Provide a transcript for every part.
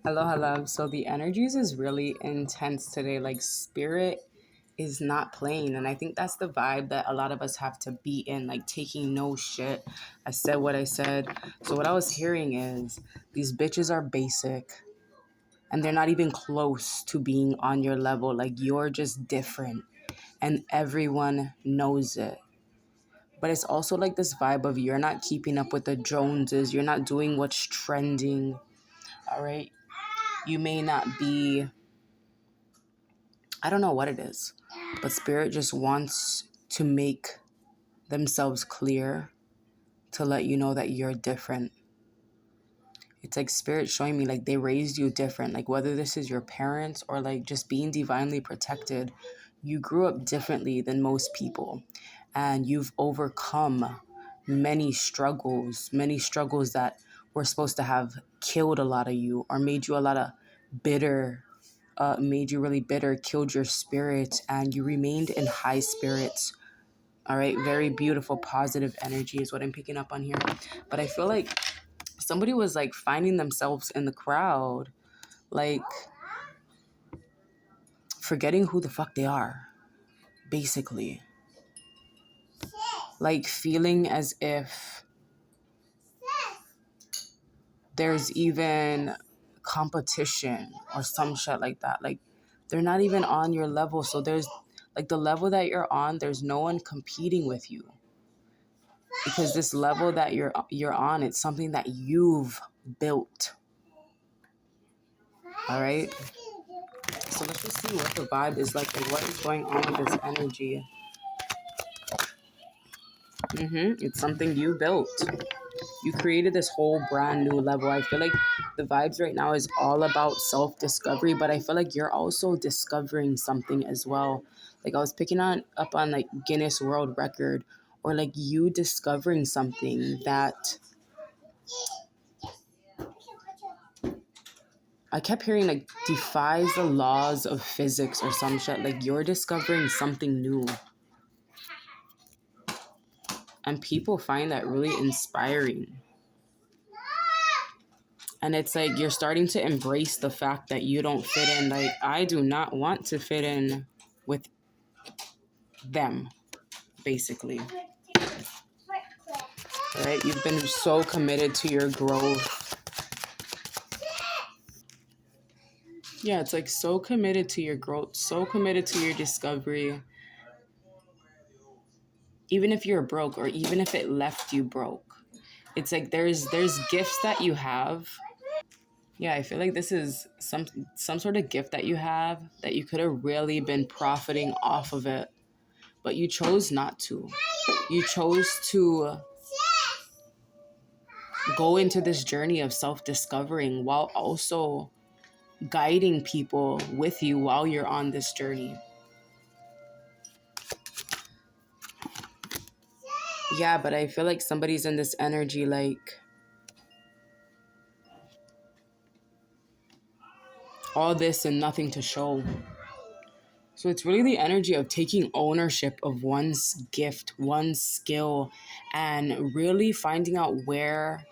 Hello, hello. So the energies is really intense today. Like spirit is not playing. And I think that's the vibe that a lot of us have to be in, like taking no shit. I said what I said. So what I was hearing is these bitches are basic and they're not even close to being on your level. Like you're just different and everyone knows it. But it's also like this vibe of you're not keeping up with the Joneses. You're not doing what's trending. All right. You may not be, I don't know what it is, but spirit just wants to make themselves clear to let you know that you're different. It's like spirit showing me like they raised you different. Like whether this is your parents or like just being divinely protected, you grew up differently than most people and you've overcome many struggles that were supposed to have killed a lot of you or made you a lot of bitter, made you really bitter, killed your spirit, and you remained in high spirits. All right, very beautiful, positive energy is what I'm picking up on here. But I feel like somebody was like finding themselves in the crowd, like forgetting who the fuck they are, basically. Like feeling as if there's even competition or some shit like that. Like they're not even on your level. So there's like the level that you're on, there's no one competing with you. Because this level that you're on, it's something that you've built. All right. So let's just see what the vibe is like and what is going on with this energy. It's something you built. You created this whole brand new level. I feel like the vibes right now is all about self-discovery, but I feel like you're also discovering something as well. Like I was picking up on like Guinness World Record or like you discovering something that I kept hearing like defies the laws of physics or some shit. Like you're discovering something new. And people find that really inspiring. And it's like you're starting to embrace the fact that you don't fit in. Like I do not want to fit in with them, basically. Right? You've been so committed to your growth. Yeah, it's like so committed to your growth, so committed to your discovery. Even if you're broke or even if it left you broke. It's like there's gifts that you have. Yeah, I feel like this is some sort of gift that you have that you could have really been profiting off of it, but you chose not to. You chose to go into this journey of self-discovering while also guiding people with you while you're on this journey. Yeah, but I feel like somebody's in this energy like all this and nothing to show. So it's really the energy of taking ownership of one's gift, one's skill, and really finding out where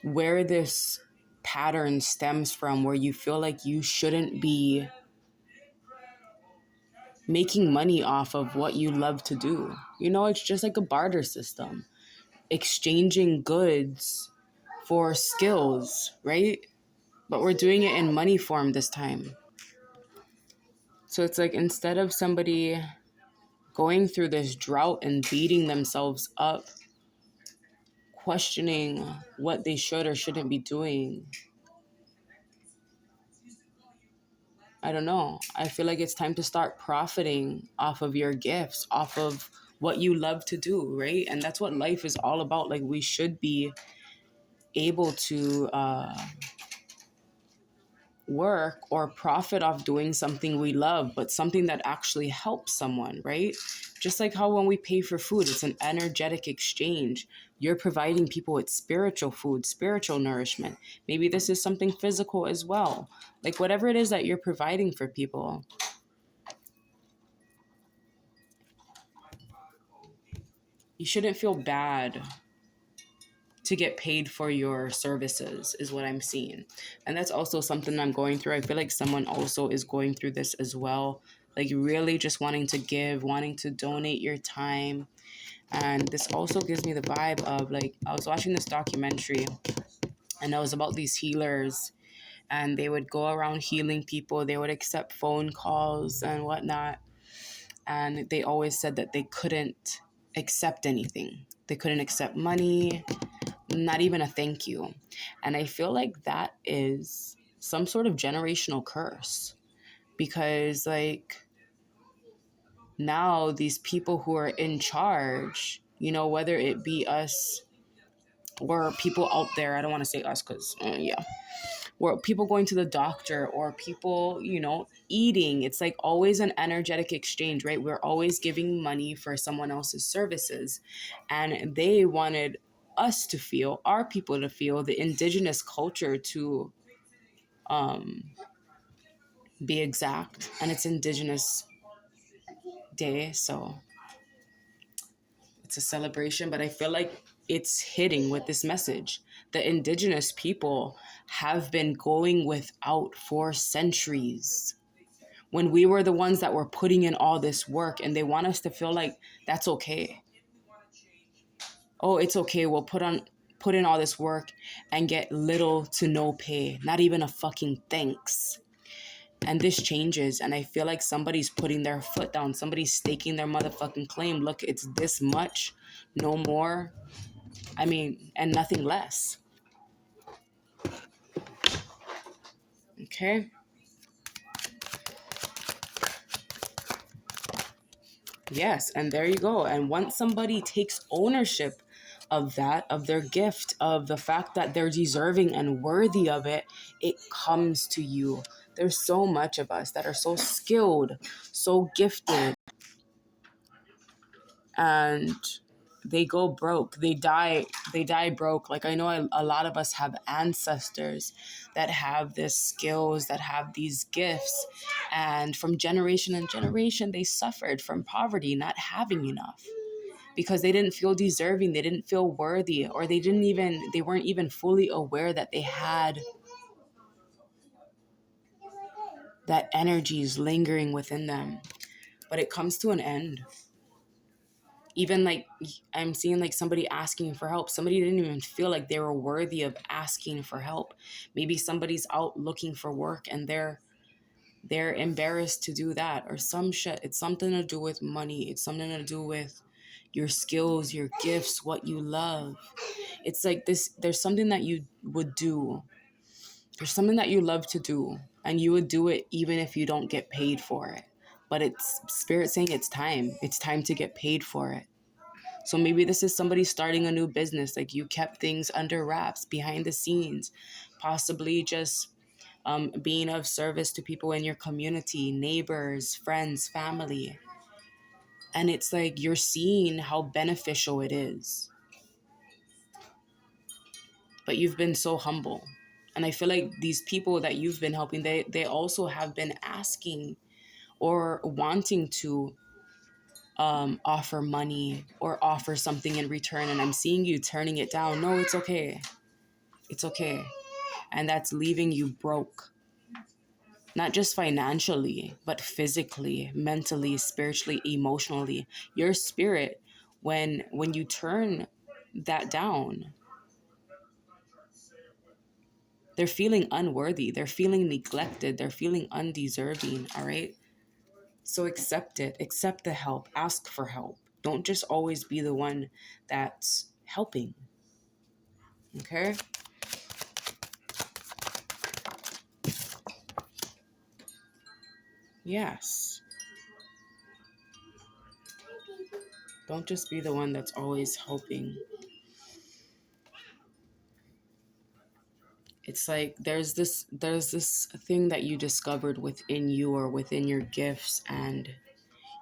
this pattern stems from, where you feel like you shouldn't be making money off of what you love to do. You know, it's just like a barter system, exchanging goods for skills, right? But we're doing it in money form this time. So it's like instead of somebody going through this drought and beating themselves up, questioning what they should or shouldn't be doing, I don't know. I feel like it's time to start profiting off of your gifts, off of what you love to do, right? And that's what life is all about. Like we should be able to work or profit off doing something we love, but something that actually helps someone, right? Just like how when we pay for food, it's an energetic exchange. You're providing people with spiritual food, spiritual nourishment. Maybe this is something physical as well. Like whatever it is that you're providing for people, you shouldn't feel bad to get paid for your services is what I'm seeing. And that's also something I'm going through. I feel like someone also is going through this as well. Like really just wanting to give, wanting to donate your time. And this also gives me the vibe of like I was watching this documentary and it was about these healers and they would go around healing people. They would accept phone calls and whatnot. And they always said that they couldn't accept anything. They couldn't accept money, not even a thank you. And I feel like that is some sort of generational curse because, like, now these people who are in charge, you know, whether it be us or people out there, I don't want to say us because, yeah, or people going to the doctor or people, you know, eating. It's like always an energetic exchange, right? We're always giving money for someone else's services. And they wanted us to feel, our people to feel, the indigenous culture to um, be exact. And it's Indigenous Day, so it's a celebration. But I feel like it's hitting with this message. The indigenous people have been going without for centuries when we were the ones that were putting in all this work, and they want us to feel like that's okay. Oh, it's okay. We'll put in all this work and get little to no pay, not even a fucking thanks. And this changes, and I feel like somebody's putting their foot down. Somebody's staking their motherfucking claim. Look, it's this much, no more. I mean, and nothing less. Okay? Yes, and there you go. And once somebody takes ownership of that, of their gift, of the fact that they're deserving and worthy of it, it comes to you. There's so much of us that are so skilled, so gifted, and they go broke. They die broke. Like I know a lot of us have ancestors that have this skills, that have these gifts, and from generation and generation they suffered from poverty, not having enough because they didn't feel deserving, they didn't feel worthy, or they weren't even fully aware that they had that energies lingering within them. But it comes to an end. Even like I'm seeing like somebody asking for help. Somebody didn't even feel like they were worthy of asking for help. Maybe somebody's out looking for work and they're embarrassed to do that or some shit. It's something to do with money. It's something to do with your skills, your gifts, what you love. It's like this, there's something that you would do. There's something that you love to do and you would do it even if you don't get paid for it. But it's spirit saying it's time. It's time to get paid for it. So maybe this is somebody starting a new business. Like you kept things under wraps behind the scenes, possibly just being of service to people in your community, neighbors, friends, family. And it's like you're seeing how beneficial it is. But you've been so humble. And I feel like these people that you've been helping, they also have been asking or wanting to offer money or offer something in return. And I'm seeing you turning it down. No, it's okay. It's okay. And that's leaving you broke. Not just financially, but physically, mentally, spiritually, emotionally. Your spirit, when you turn that down, they're feeling unworthy, they're feeling neglected, they're feeling undeserving, all right? So accept it, accept the help, ask for help. Don't just always be the one that's helping, okay? Yes. Don't just be the one that's always helping. It's like there's this thing that you discovered within you or within your gifts, and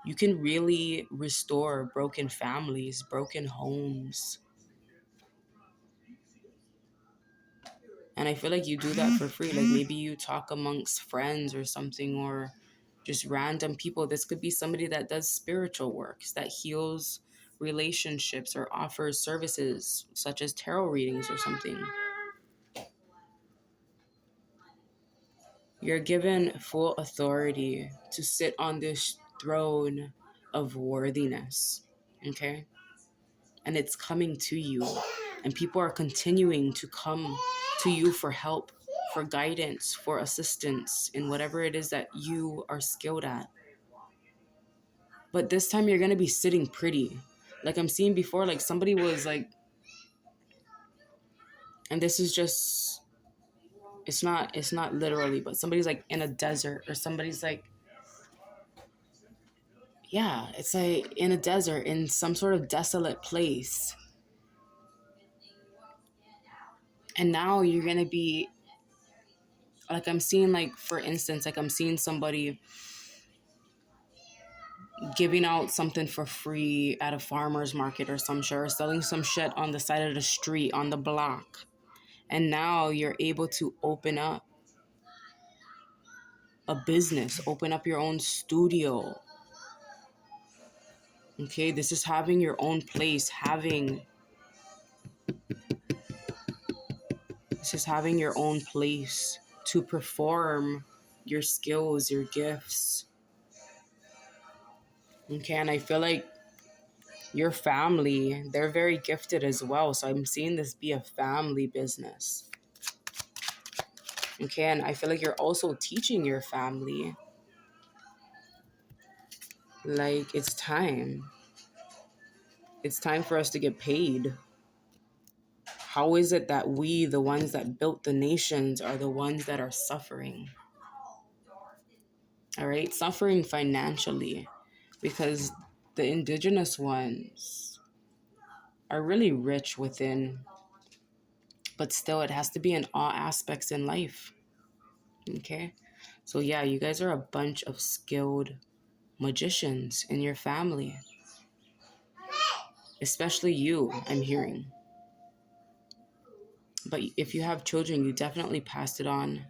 you can really restore broken families, broken homes. And I feel like you do that for free. Like maybe you talk amongst friends or something, or just random people. This could be somebody that does spiritual works, that heals relationships or offers services such as tarot readings or something. You're given full authority to sit on this throne of worthiness. Okay? And it's coming to you. And people are continuing to come to you for help, for guidance, for assistance in whatever it is that you are skilled at. But this time you're going to be sitting pretty. Like I'm seeing before, like somebody was like, and this is just, it's not literally, but somebody's like in a desert, or somebody's like, yeah, it's like in a desert, in some sort of desolate place. And now you're going to be, like I'm seeing, like for instance, like I'm seeing somebody giving out something for free at a farmer's market or some shit, or selling some shit on the side of the street, on the block. And now you're able to open up a business, open up your own studio. Okay, this is having your own place, this is having your own place to perform your skills, your gifts. Okay, and I feel like your family, they're very gifted as well. So I'm seeing this be a family business. Okay, and I feel like you're also teaching your family. Like, it's time. It's time for us to get paid. How is it that we, the ones that built the nations, are the ones that are suffering? All right, suffering financially, because the indigenous ones are really rich within, but still it has to be in all aspects in life. Okay, so yeah, you guys are a bunch of skilled magicians in your family, especially you, I'm hearing. But if you have children, you definitely passed it on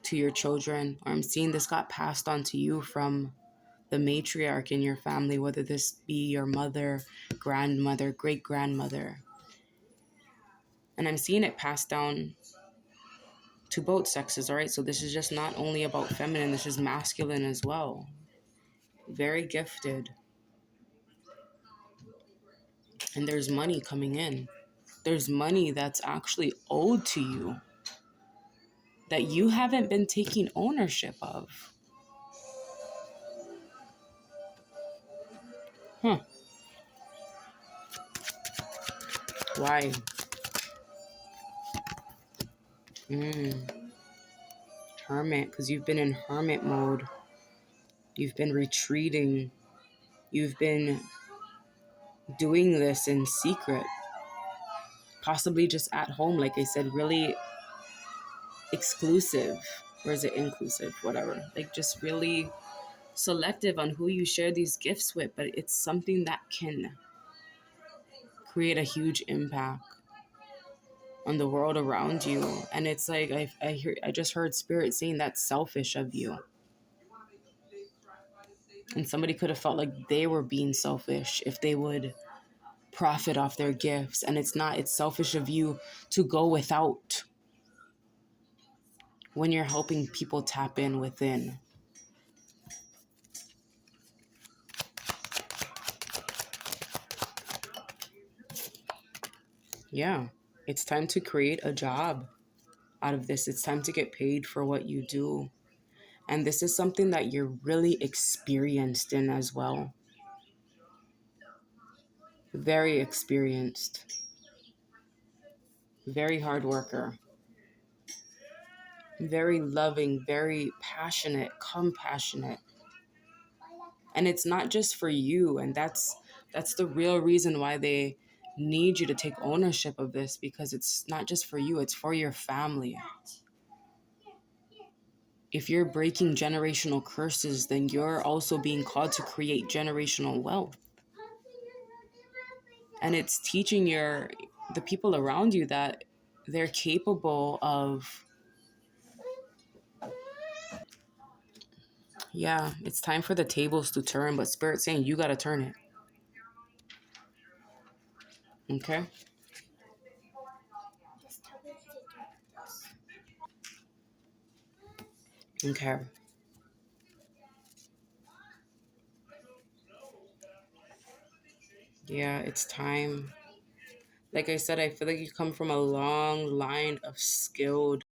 to your children, or I'm seeing this got passed on to you from the matriarch in your family, whether this be your mother, grandmother, great grandmother. And I'm seeing it passed down to both sexes, all right? So this is just not only about feminine, this is masculine as well. Very gifted. And there's money coming in. There's money that's actually owed to you that you haven't been taking ownership of. Huh. Why? Hermit, because you've been in hermit mode. You've been retreating. You've been doing this in secret. Possibly just at home, like I said, really exclusive. Or is it inclusive? Whatever. Like just really selective on who you share these gifts with, but it's something that can create a huge impact on the world around you. And it's like I just heard spirit saying that's selfish of you. And somebody could have felt like they were being selfish if they would profit off their gifts. And it's not, it's selfish of you to go without when you're helping people tap in within. Yeah, it's time to create a job out of this. It's time to get paid for what you do. And this is something that you're really experienced in as well. Very experienced. Very hard worker. Very loving, very passionate, compassionate. And it's not just for you. And that's the real reason why they need you to take ownership of this, because it's not just for you, it's for your family. If you're breaking generational curses, then you're also being called to create generational wealth. And it's teaching the people around you that they're capable of, yeah, it's time for the tables to turn, but Spirit's saying you got to turn it. Okay. Okay. Yeah, it's time. Like I said, I feel like you come from a long line of skilled